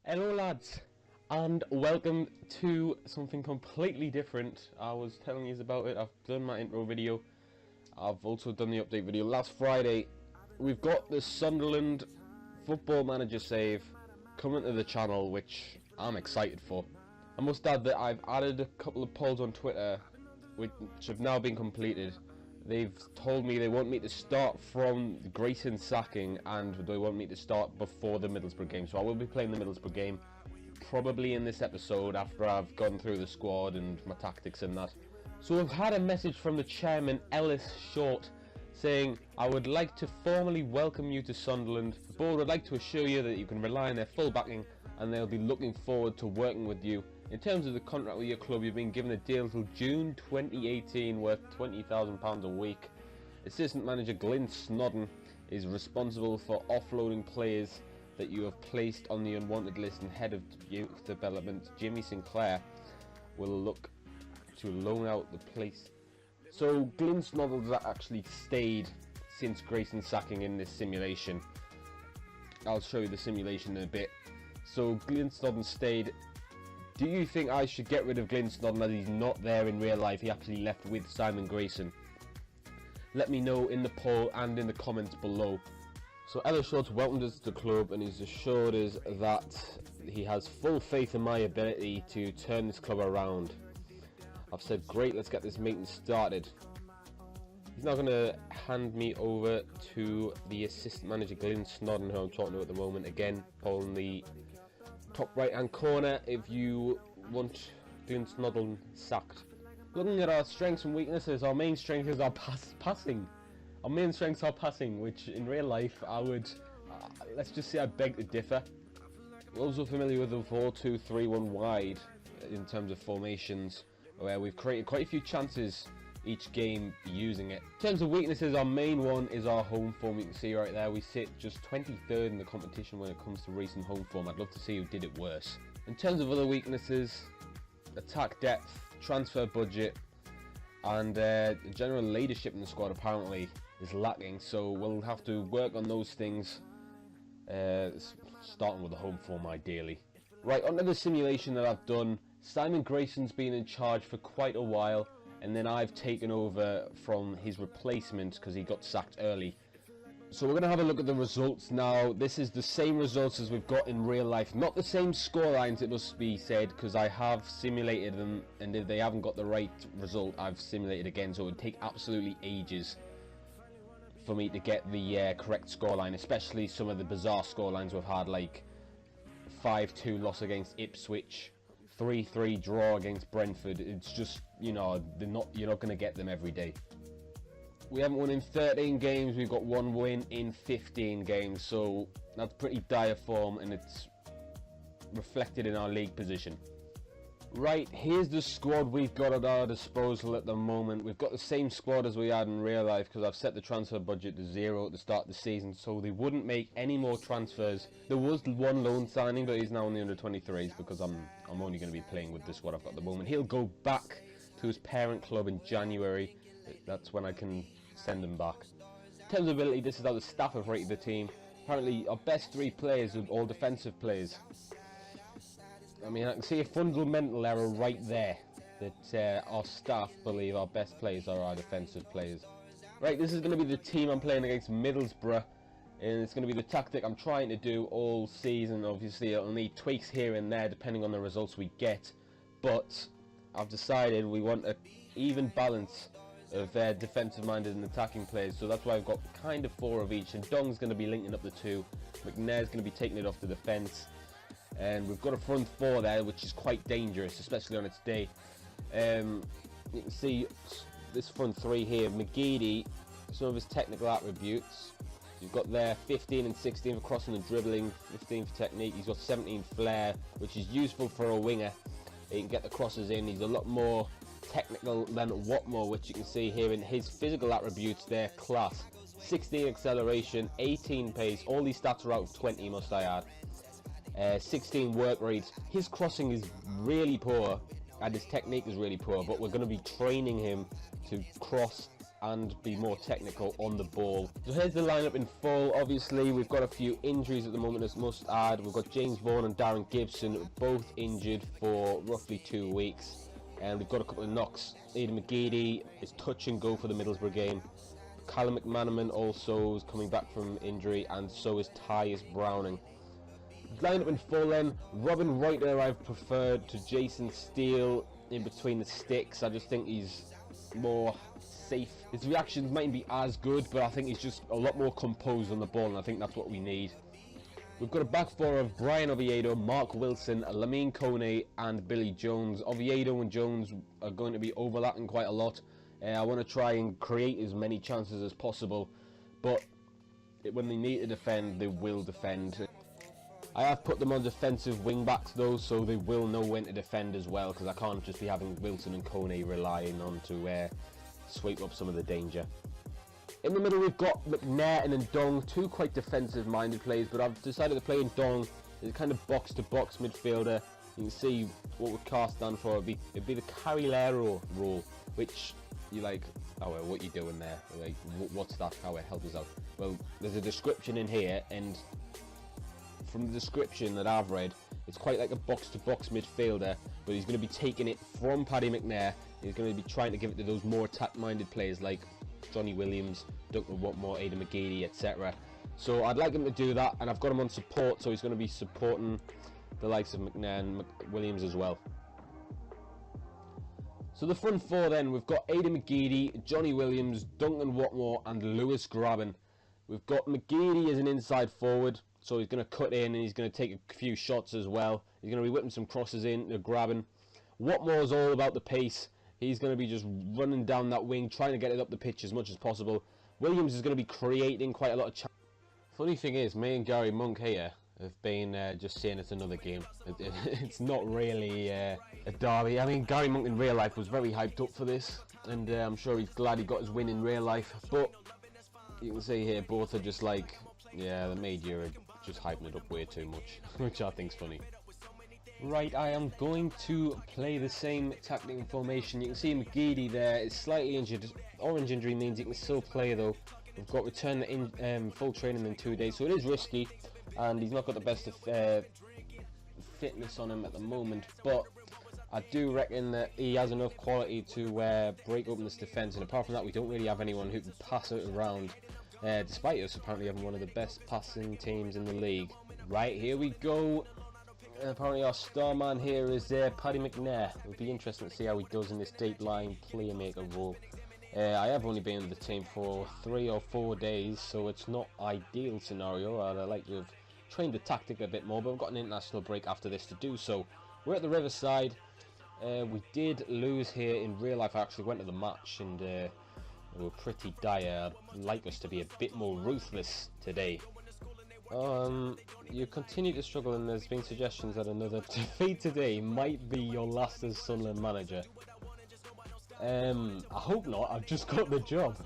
Hello lads, and welcome to something completely different. I was telling you about it. I've done my intro video. I've also done the update video. Last Friday, we've got the Sunderland Football Manager save coming to the channel, which I'm excited for. I must add that I've added a couple of polls on Twitter, which have now been completed. They've told me they want me to start from Grayson sacking, and they want me to start before the Middlesbrough game. So I will be playing the Middlesbrough game probably in this episode after I've gone through the squad and my tactics and that. So I've had a message from the chairman, Ellis Short, saying, "I would like to formally welcome you to Sunderland. The board would like to assure you that you can rely on their full backing and they'll be looking forward to working with you. In terms of the contract with your club, you've been given a deal till June 2018 worth £20,000 a week. Assistant manager Glyn Snodden is responsible for offloading players that you have placed on the unwanted list, and head of youth development Jimmy Sinclair will look to loan out the place." So Glyn Snodden's actually stayed since Grayson's sacking in this simulation. I'll show you the simulation in a bit. So Glyn Snodden stayed. Do you think I should get rid of Glyn Snodden as he's not there in real life? He actually left with Simon Grayson. Let me know in the poll and in the comments below. So Ellis Short's welcomed us to the club and he's assured us that he has full faith in my ability to turn this club around. I've said, great, let's get this meeting started. He's now going to hand me over to the assistant manager Glyn Snodden, who I'm talking to at the moment. Again, poll in the top right hand corner if you want Glyn Snodden sacked. Looking at our strengths and weaknesses, our main strength is our passing. Our main strengths are passing, which in real life I would, let's just say I beg to differ. We're also familiar with the 4-2-3-1 wide in terms of formations, where we've created quite a few chances each game using it. In terms of weaknesses, our main one is our home form. You can see right there we sit just 23rd in the competition when it comes to recent home form. I'd love to see who did it worse. In terms of other weaknesses, attack depth, transfer budget, and general leadership in the squad apparently is lacking, so we'll have to work on those things, starting with the home form ideally. Right, onto the simulation that I've done. Simon Grayson's been in charge for quite a while, and then I've taken over from his replacement because he got sacked early. So we're going to have a look at the results now. This is the same results as we've got in real life. Not the same scorelines, it must be said, because I have simulated them, and if they haven't got the right result, I've simulated again, so it would take absolutely ages for me to get the correct scoreline, especially some of the bizarre scorelines we've had, like 5-2 loss against Ipswich, 3-3 draw against Brentford. It's just, you know, you're not going to get them every day. We haven't won in 13 games, we've got one win in 15 games, so that's pretty dire form, and it's reflected in our league position. Right, here's the squad we've got at our disposal at the moment. We've got the same squad as we had in real life because I've set the transfer budget to 0 at the start of the season, so they wouldn't make any more transfers. There was one loan signing, but he's now in the under-23s because I'm only going to be playing with the squad I've got at the moment. He'll go back to his parent club in January. That's when I can send him back. In terms of ability, this is how the staff have rated the team. Apparently our best 3 players are all defensive players. I mean, I can see a fundamental error right there, that our staff believe our best players are our defensive players. Right, this is going to be the team I'm playing against Middlesbrough, and it's going to be the tactic I'm trying to do all season. Obviously it'll need tweaks here and there depending on the results we get, but I've decided we want an even balance of defensive minded and attacking players, so that's why I've got kind of 4 of each. And Dong's going to be linking up the 2, McNair's going to be taking it off to the fence, and we've got a front 4 there which is quite dangerous, especially on its day. You can see this front 3 here. McGeady, some of his technical attributes, you've got there 15 and 16 for crossing and dribbling, 15 for technique. He's got 17 flair, which is useful for a winger. He can get the crosses in. He's a lot more technical than Watmore, which you can see here in his physical attributes. They're class. 16 acceleration, 18 pace. All these stats are out of 20, must I add. 16 work rates. His crossing is really poor and his technique is really poor, but we're going to be training him to cross and be more technical on the ball. So here's the lineup in full. Obviously, we've got a few injuries at the moment as must add. We've got James Vaughan and Darren Gibson, both injured for roughly 2 weeks. And we've got a couple of knocks. Aidan McGeady is touch and go for the Middlesbrough game. Callum McManaman also is coming back from injury, and so is Tyus Browning. Lineup in full then. Robin Reuter I've preferred to Jason Steele in between the sticks. I just think he's more safe. His reactions mightn't be as good, but I think he's just a lot more composed on the ball, and I think that's what we need. We've got a back four of Brian Oviedo, Mark Wilson, Lamine Kone and Billy Jones. Oviedo and Jones are going to be overlapping quite a lot. I want to try and create as many chances as possible, but when they need to defend, they will defend. I have put them on defensive wing backs though, so they will know when to defend as well, because I can't just be having Wilson and Kone relying on to sweep up some of the danger. In the middle we've got McNair and Ndong, two quite defensive minded players, but I've decided to play Ndong as a kind of box to box midfielder. You can see what we're cast down for. It'd be the Carrilero role, which you're like, oh well, what are you doing there? Like, what's that? How it help us out? Well, there's a description in here, and from the description that I've read, it's quite like a box-to-box midfielder, but he's going to be taking it from Paddy McNair. He's going to be trying to give it to those more attack-minded players like Johnny Williams, Duncan Watmore, Aidan McGeady, etc. So I'd like him to do that, and I've got him on support, so he's going to be supporting the likes of McNair and Williams as well. So the front four then, we've got Aidan McGeady, Johnny Williams, Duncan Watmore and Lewis Graben. We've got McGeady as an inside forward, so he's going to cut in and he's going to take a few shots as well. He's going to be whipping some crosses in to Graben. Watmore's all about the pace. He's going to be just running down that wing, trying to get it up the pitch as much as possible. Williams is going to be creating quite a lot of chances. Funny thing is, me and Gary Monk here have been just saying it's another game. It's not really a derby. I mean, Gary Monk in real life was very hyped up for this, and I'm sure he's glad he got his win in real life. But you can see here, both are just like, yeah, the media are just hyping it up way too much, which I think's funny. Right, I am going to play the same tactic and formation. You can see McGeady there is slightly injured. Orange injury means he can still play though. We've got return in full training in 2 days, so it is risky, and he's not got the best of fitness on him at the moment, but I do reckon that he has enough quality to break open this defence, and apart from that we don't really have anyone who can pass it around, despite us apparently having one of the best passing teams in the league. Right, here we go. Apparently our star man here is Paddy McNair. It'll be interesting to see how he does in this deep line playmaker role. I have only been in the team for 3 or 4 days, so it's not ideal scenario. I'd like to have trained the tactic a bit more, but we've got an international break after this to do so. We're at the Riverside. We did lose here in real life. I actually went to the match and we were pretty dire. I'd like us to be a bit more ruthless today. You continue to struggle, and there's been suggestions that another defeat today might be your last as Sunderland manager. I hope not. I've just got the job.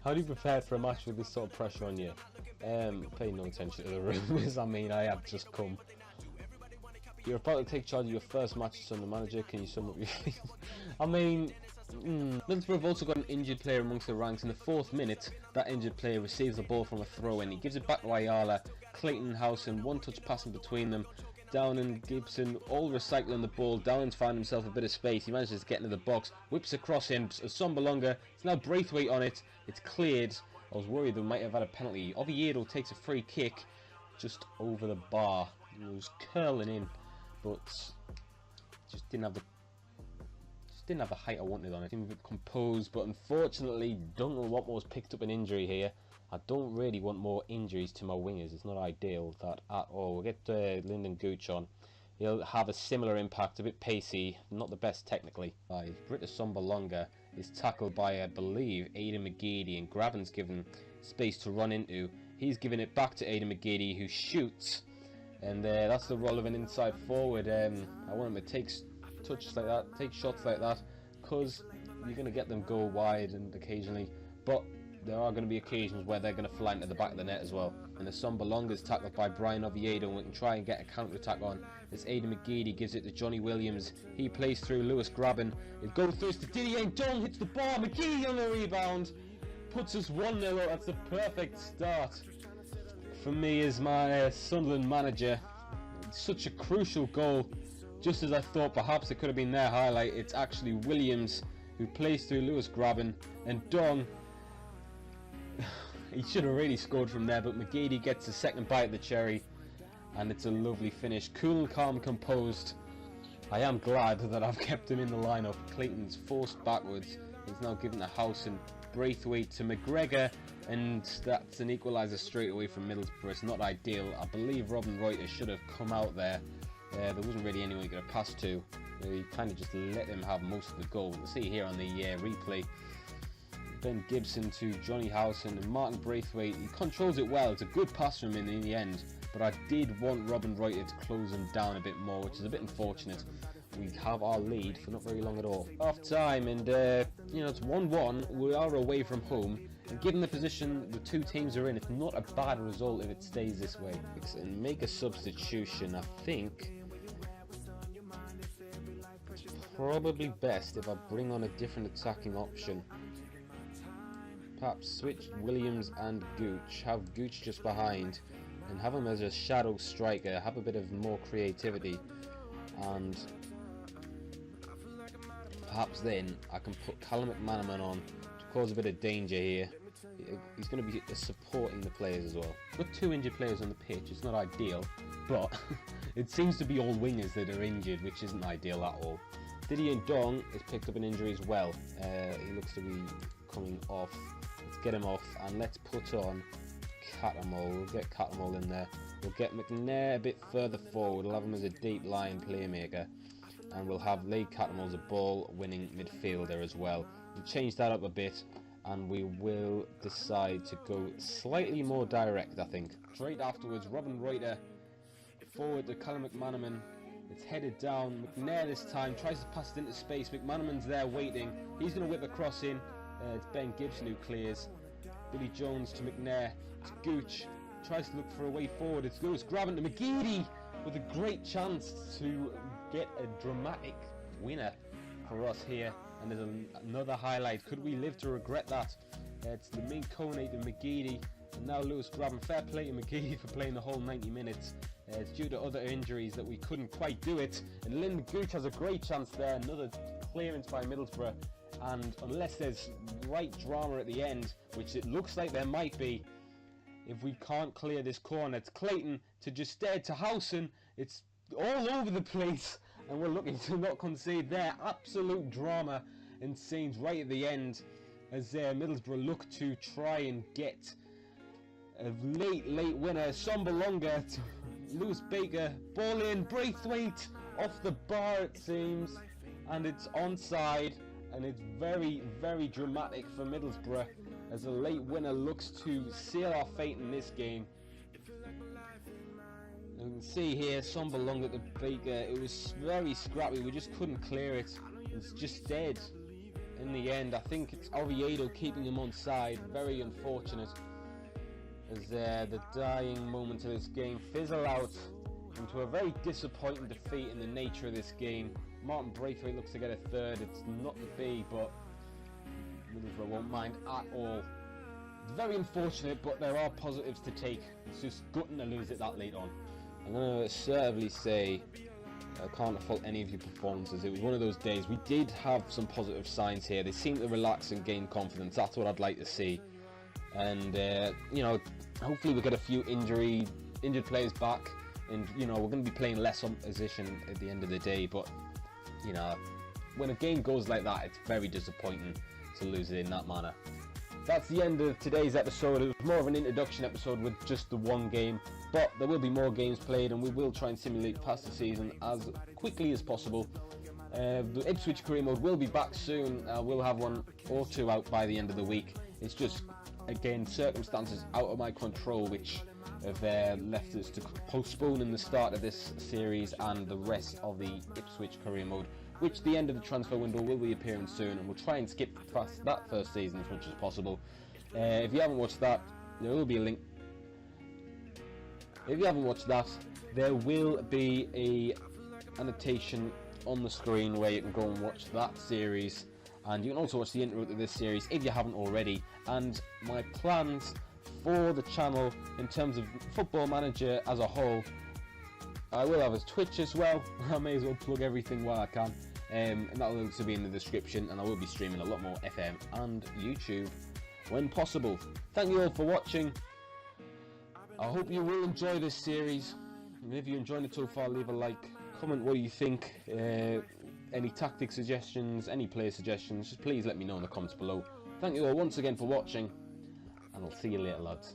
How do you prepare for a match with this sort of pressure on you? Pay no attention to the rumours. I mean, I have just come. You're about to take charge of your first match as Sunderland manager. Can you sum up your feelings? I mean, Middlesbrough have also got an injured player amongst the ranks. In the 4th minute, that injured player receives the ball from a throw-in. He gives it back to Ayala, Clayton Howson, one-touch passing between them. Down and Gibson all recycling the ball. Down's found himself a bit of space. He manages to get into the box, whips across him. Sombalonga, it's now Braithwaite on it. It's cleared. I was worried they might have had a penalty. Oviedo takes a free kick just over the bar. It was curling in, but just didn't have the height I wanted on it. Seemed a bit composed, but unfortunately Duncan Watmore's picked up an injury here. I don't really want more injuries to my wingers. It's not ideal, that at all. We'll get Lyndon Gooch on. He'll have a similar impact, a bit pacey, not the best technically. Britta Sombalonga is tackled by, I believe, Aidan McGeady, and Graben's given space to run into. He's giving it back to Aidan McGeady, who shoots, and that's the role of an inside forward. I want him to take touches like that, take shots like that, because you're going to get them go wide and occasionally, but there are going to be occasions where they're going to fly into the back of the net as well. and a Sombalonga's tackled by Brian Oviedo, and we can try and get a counter-attack on as Aidan McGeady gives it to Johnny Williams. He plays through Lewis Graben. It goes through to Didier Ndong, hits the bar, McGeady on the rebound, puts us 1-0 up. That's the perfect start for me as my Sunderland manager. It's such a crucial goal. Just as I thought perhaps it could have been their highlight, it's actually Williams who plays through Lewis Graben, and Dong, he should have really scored from there, but McGeady gets the second bite of the cherry, and it's a lovely finish. Cool and calm, composed. I am glad that I've kept him in the lineup. Clayton's forced backwards. He's now given a house in Braithwaite to McGregor, and that's an equaliser straight away from Middlesbrough. It's not ideal. I believe Robin Reuter should have come out there. There wasn't really anyone he could have passed to. He kind of just let him have most of the goal. We'll see here on the replay. Ben Gibson to Johnny Howson, and Martin Braithwaite. He controls it well. It's a good pass from him in the end, but I did want Robin Reuter to close him down a bit more, which is a bit unfortunate. We have our lead for not very long at all. Half time, and it's 1-1. We are away from home, and given the position the two teams are in, it's not a bad result if it stays this way. And make a substitution. I think it's probably best if I bring on a different attacking option. Perhaps switch Williams and Gooch, have Gooch just behind, and have him as a shadow striker, have a bit of more creativity, and perhaps then I can put Callum McManaman on to cause a bit of danger here. He's going to be supporting the players as well. We've got two injured players on the pitch. It's not ideal, but it seems to be all wingers that are injured, which isn't ideal at all. Didier Ndong has picked up an injury as well. He looks to be coming off. Let's get him off, and let's put on Catamol. We'll get Catamol in there. We'll get McNair a bit further forward. We'll have him as a deep line playmaker, and we'll have Lee Catamol as a ball-winning midfielder as well. We'll change that up a bit, and we will decide to go slightly more direct, I think. Straight afterwards, Robin Reuter forward to Callum McManaman. It's headed down. McNair this time tries to pass it into space. McManaman's there waiting. He's going to whip a cross in. It's Ben Gibson who clears. Billy Jones to McNair. It's Gooch. Tries to look for a way forward. It's Lewis Graben to McGeady with a great chance to get a dramatic winner for us here. And there's another highlight. Could we live to regret that? It's the main Kone to McGeady. And now Lewis Graben. Fair play to McGeady for playing the whole 90 minutes. It's due to other injuries that we couldn't quite do it. And Lyndon Gooch has a great chance there. Another clearance by Middlesbrough. And unless there's right drama at the end, which it looks like there might be, if we can't clear this corner, it's Clayton to Justad to Howson. It's all over the place, and we're looking to not concede there. Absolute drama and scenes right at the end as Middlesbrough look to try and get a late winner. Sombalonga to Lewis Baker, ball in, Braithwaite off the bar it seems, and it's onside. And it's very, very dramatic for Middlesbrough as a late winner looks to seal our fate in this game. You can see here, Sombalonga to Baker. It was very scrappy. We just couldn't clear it. It's just dead in the end. I think it's Oviedo keeping him on side. Very unfortunate as the dying moments of this game fizzle out into a very disappointing defeat in the nature of this game. Martin Braithwaite looks to get a third. It's not to be, but Middlesbrough won't mind at all. It's very unfortunate, but there are positives to take. It's just gutting to lose it that late on. I'm going to assertively say I can't fault any of your performances. It was one of those days. We did have some positive signs here. They seem to relax and gain confidence. That's what I'd like to see. And, hopefully we get a few injured players back. And, we're going to be playing less opposition at the end of the day. But, when a game goes like that, it's very disappointing to lose it in that manner. That's the end of today's episode. It was more of an introduction episode with just the one game. But there will be more games played, and we will try and simulate past the season as quickly as possible. The Ipswich career mode will be back soon. We'll have one or two out by the end of the week. It's just, again, circumstances out of my control which have left us to postpone in the start of this series and the rest of the Ipswich career mode, which the end of the transfer window will be appearing soon, and we'll try and skip past that first season as much as possible. If you haven't watched that, there will be a link If you haven't watched that, there will be a annotation on the screen where you can go and watch that series, and you can also watch the intro to this series if you haven't already. And my plans for the channel in terms of Football Manager as a whole, I will have a Twitch as well. I may as well plug everything while I can, and that will also be in the description, and I will be streaming a lot more FM and YouTube when possible. Thank you all for watching. I hope you will enjoy this series, and if you enjoyed it so far, leave a like, comment what you think, any tactic suggestions, any player suggestions, just please let me know in the comments below. Thank you all once again for watching, and I'll see you later, lads.